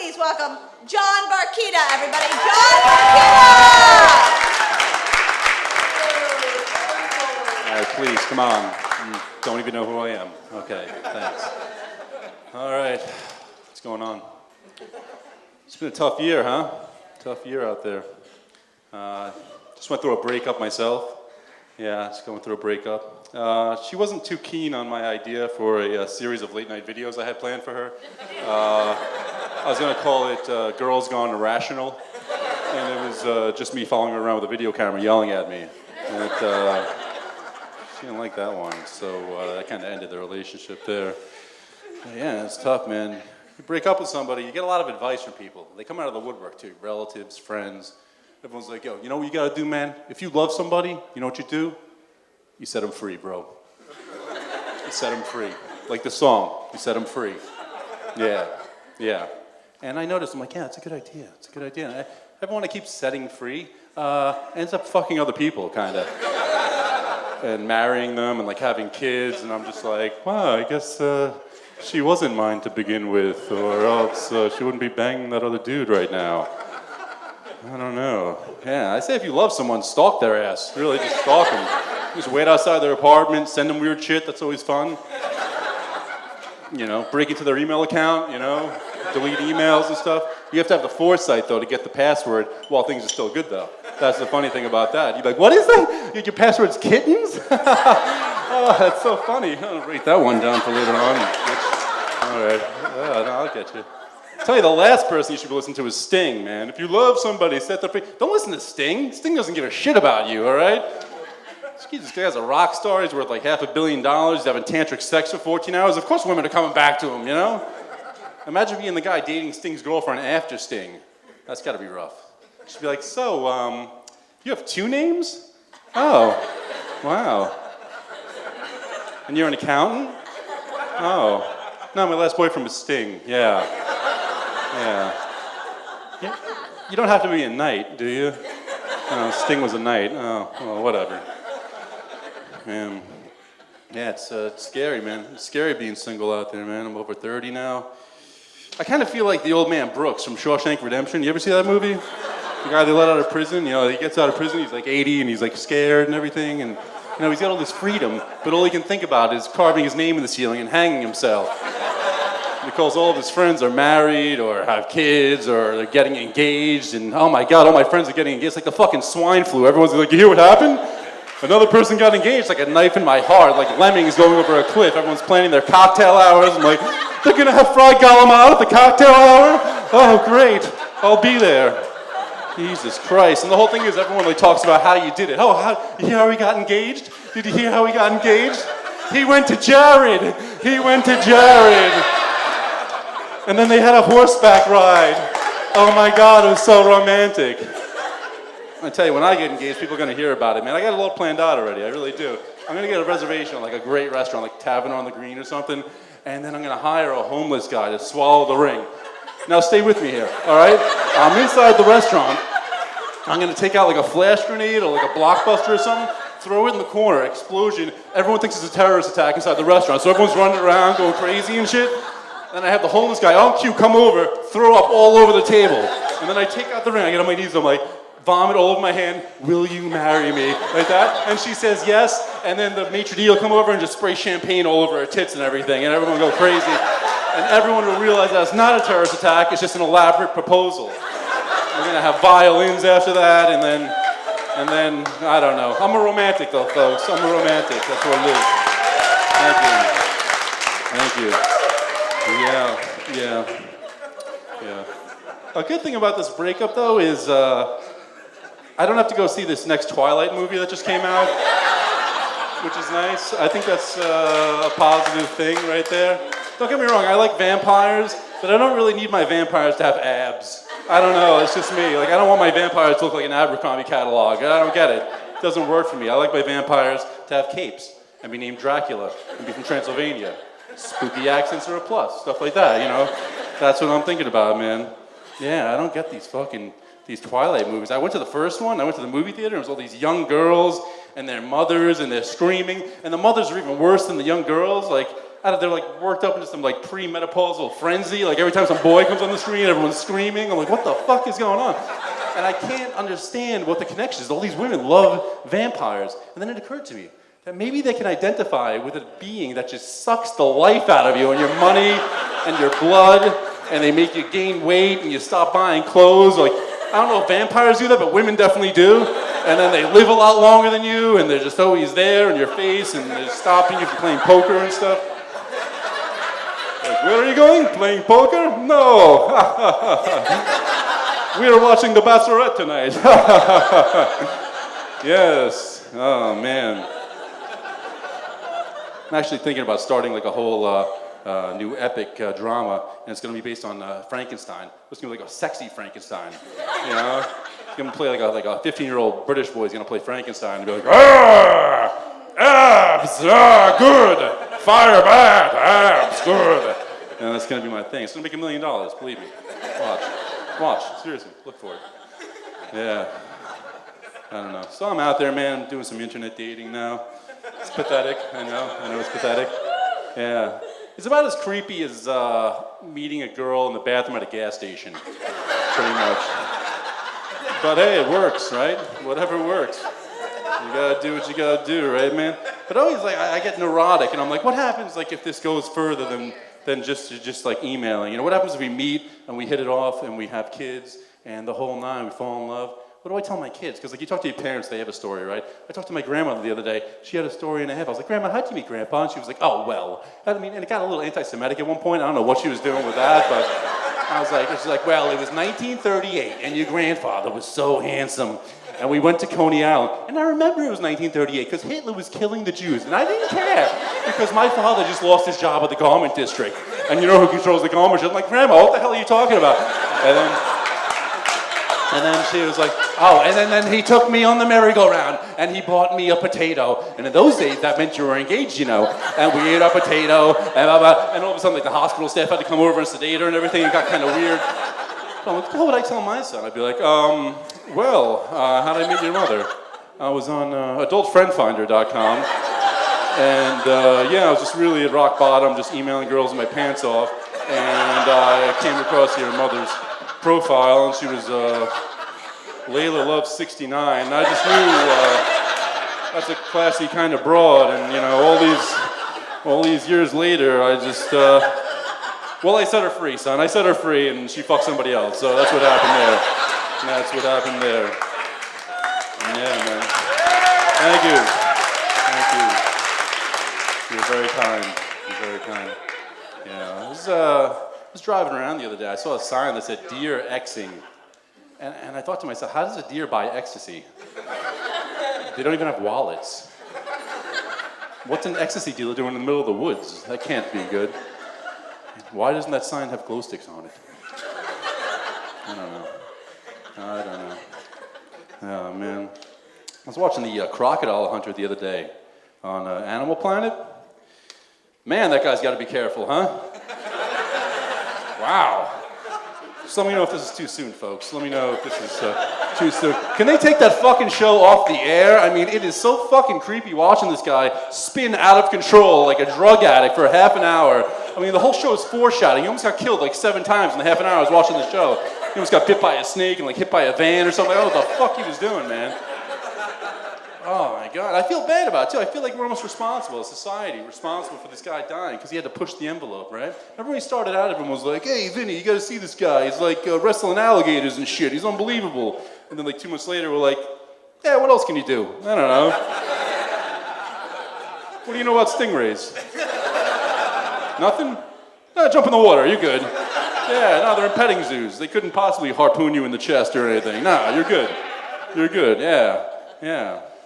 please welcome John Barchitta, everybody. John Barchitta! All right, please, come on. You don't even know who I am. Okay, thanks. All right, what's going on? It's been a tough year, huh? Tough year out there. Just went through a breakup myself. Yeah, just going through a breakup. She wasn't too keen on my idea for a series of late night videos I had planned for her. I was gonna call it Girls Gone Irrational, and it was just me following her around with a video camera yelling at me. And she didn't like that one, so that kind of ended the relationship there. But yeah, it's tough, man. You break up with somebody, you get a lot of advice from people. They come out of the woodwork too, relatives, friends. Everyone's like, yo, you know what you gotta do, man? If you love somebody, you know what you do? You set them free, bro. You set them free. Like the song, you set them free. Yeah, yeah. And I noticed, I'm like, yeah, it's a good idea. It's a good idea. And everyone I keep setting free ends up fucking other people, kind of. And marrying them and like having kids. And I'm just like, wow, I guess she wasn't mine to begin with, or else she wouldn't be banging that other dude right now. I don't know. Yeah, I say if you love someone, stalk their ass. Really, just stalk them. Just wait outside their apartment, send them weird shit. That's always fun. You know, break into their email account, you know, delete emails and stuff. You have to have the foresight, though, to get the password while things are still good, though. That's the funny thing about that. You're like, what is that? Your password's kittens? Oh, that's so funny. I'll write that one down for later on. All right. No, I'll get you. I'll tell you, the last person you should listen to is Sting, man. If you love somebody, set them free. Don't listen to Sting. Sting doesn't give a shit about you, all right? This guy's a rock star. He's worth like $500 million. He's having tantric sex for 14 hours. Of course women are coming back to him, you know? Imagine being the guy dating Sting's girlfriend after Sting. That's got to be rough. She'd be like, so, you have two names? Oh, wow. And you're an accountant? Oh. No, my last boyfriend was Sting. Yeah. You don't have to be a knight, do you? No, Sting was a knight. Oh, well, whatever. Man. Yeah, it's scary, man. It's scary being single out there, man. I'm over 30 now. I kind of feel like the old man Brooks from Shawshank Redemption. You ever see that movie? The guy they let out of prison. You know, he gets out of prison, he's like 80, and he's like scared and everything, and you know, he's got all this freedom, but all he can think about is carving his name in the ceiling and hanging himself. Because all of his friends are married or have kids or they're getting engaged, and oh my God, all my friends are getting engaged. It's like the fucking swine flu. Everyone's like, you hear what happened? Another person got engaged, like a knife in my heart, like lemmings going over a cliff. Everyone's planning their cocktail hours. I'm like, they're gonna have fried galamad at the cocktail hour? Oh, great, I'll be there. Jesus Christ. And the whole thing is everyone like talks about how you did it. Oh, you hear how he got engaged? Did you hear how he got engaged? He went to Jared. He went to Jared. And then they had a horseback ride. Oh my God, it was so romantic. I tell you, when I get engaged, people are gonna hear about it, man. I got it all planned out already, I really do. I'm gonna get a reservation, like a great restaurant, like Tavern on the Green or something, and then I'm gonna hire a homeless guy to swallow the ring. Now stay with me here, all right? I'm inside the restaurant. I'm gonna take out like a flash grenade or like a blockbuster or something, throw it in the corner, explosion. Everyone thinks it's a terrorist attack inside the restaurant, so everyone's running around, going crazy and shit. Then I have the homeless guy, on cue, come over, throw up all over the table. And then I take out the ring, I get on my knees, I'm like, vomit all over my hand, will you marry me? Like that, and she says yes, and then the maitre d' will come over and just spray champagne all over her tits and everything, and everyone will go crazy. And everyone will realize that it's not a terrorist attack, it's just an elaborate proposal. We're gonna have violins after that, and then, I don't know. I'm a romantic though, folks, I'm a romantic, that's what it is. Thank you. Yeah. A good thing about this breakup, though, is I don't have to go see this next Twilight movie that just came out, which is nice. I think that's a positive thing right there. Don't get me wrong, I like vampires, but I don't really need my vampires to have abs. I don't know, it's just me. Like, I don't want my vampires to look like an Abercrombie catalog. I don't get it. It doesn't work for me. I like my vampires to have capes and be named Dracula and be from Transylvania. Spooky accents are a plus, stuff like that, you know? That's what I'm thinking about, man. Yeah, I don't get these Twilight movies. I went to the first one, I went to the movie theater, and it was all these young girls and their mothers, and they're screaming, and the mothers are even worse than the young girls. Like, they're like worked up into some like pre-menopausal frenzy. Like every time some boy comes on the screen, everyone's screaming. I'm like, what the fuck is going on? And I can't understand what the connection is. All these women love vampires. And then it occurred to me that maybe they can identify with a being that just sucks the life out of you and your money and your blood, and they make you gain weight and you stop buying clothes. Like, I don't know if vampires do that, but women definitely do. And then they live a lot longer than you, and they're just always there in your face, and they're stopping you from playing poker and stuff. Like, where are you going? Playing poker? No. We are watching The Bachelorette tonight. Yes. Oh, man. I'm actually thinking about starting like a whole new epic drama, and it's going to be based on Frankenstein. It's going to be like a sexy Frankenstein, you know? He's going to play like a 15-year-old British boy. He's going to play Frankenstein and be like, abs, good, fire bad, abs, good. And that's going to be my thing. It's going to make $1 million, believe me. Watch, seriously, look for it. Yeah, I don't know. So I'm out there, man, I'm doing some internet dating now. It's pathetic, I know it's pathetic. Yeah. It's about as creepy as meeting a girl in the bathroom at a gas station, pretty much. But hey, it works, right? Whatever works. You gotta do what you gotta do, right, man? But always, like, I get neurotic, and I'm like, what happens, like, if this goes further than just like emailing? You know, what happens if we meet and we hit it off and we have kids and the whole nine, we fall in love? What do I tell my kids? Because like you talk to your parents, they have a story, right? I talked to my grandmother the other day. She had a story and a half. I was like, Grandma, how'd you meet Grandpa? And she was like, oh, well. I mean, and it got a little anti-Semitic at one point. I don't know what she was doing with that, but I was like, she's like, well, it was 1938, and your grandfather was so handsome. And we went to Coney Island. And I remember it was 1938 because Hitler was killing the Jews. And I didn't care because my father just lost his job at the garment district. And you know who controls the garment district? I'm like, Grandma, what the hell are you talking about? And then she was like, oh, and then he took me on the merry-go-round, and he bought me a potato. And in those days, that meant you were engaged, you know. And we ate our potato, and blah, blah, and all of a sudden, like, the hospital staff had to come over and sedate her and everything. It got kind of weird. So I'm like, what would I tell my son? I'd be like, well, how did I meet your mother? I was on adultfriendfinder.com. And, yeah, I was just really at rock bottom, just emailing girls with my pants off. And I came across your mother's profile, and she was Layla Love 69. And I just knew that's a classy kind of broad. And you know, all these years later, I just well, I set her free, son. I set her free, and she fucked somebody else. So that's what happened there. That's what happened there. And yeah, man. Thank you. You're very kind. You're very kind. Yeah, I was driving around the other day. I saw a sign that said deer Xing. And I thought to myself, how does a deer buy ecstasy? They don't even have wallets. What's an ecstasy dealer doing in the middle of the woods? That can't be good. Why doesn't that sign have glow sticks on it? I don't know. Oh, man. I was watching the Crocodile Hunter the other day on Animal Planet. Man, that guy's got to be careful, huh? Wow. Just let me know if this is too soon, folks. Let me know if this is too soon. Can they take that fucking show off the air? I mean, it is so fucking creepy watching this guy spin out of control like a drug addict for half an hour. I mean, the whole show is foreshadowing. He almost got killed like 7 times in the half an hour I was watching the show. He almost got bit by a snake and like hit by a van or something. I don't know what the fuck he was doing, man. Oh my God, I feel bad about it too. I feel like we're almost responsible as society, responsible for this guy dying because he had to push the envelope, right? Remember when he started out, everyone was like, hey, Vinny, you gotta see this guy. He's like wrestling alligators and shit. He's unbelievable. And then like 2 months later, we're like, yeah, what else can you do? I don't know. What do you know about stingrays? Nothing? No, jump in the water, you're good. Yeah, no, they're in petting zoos. They couldn't possibly harpoon you in the chest or anything. No, you're good. You're good, yeah.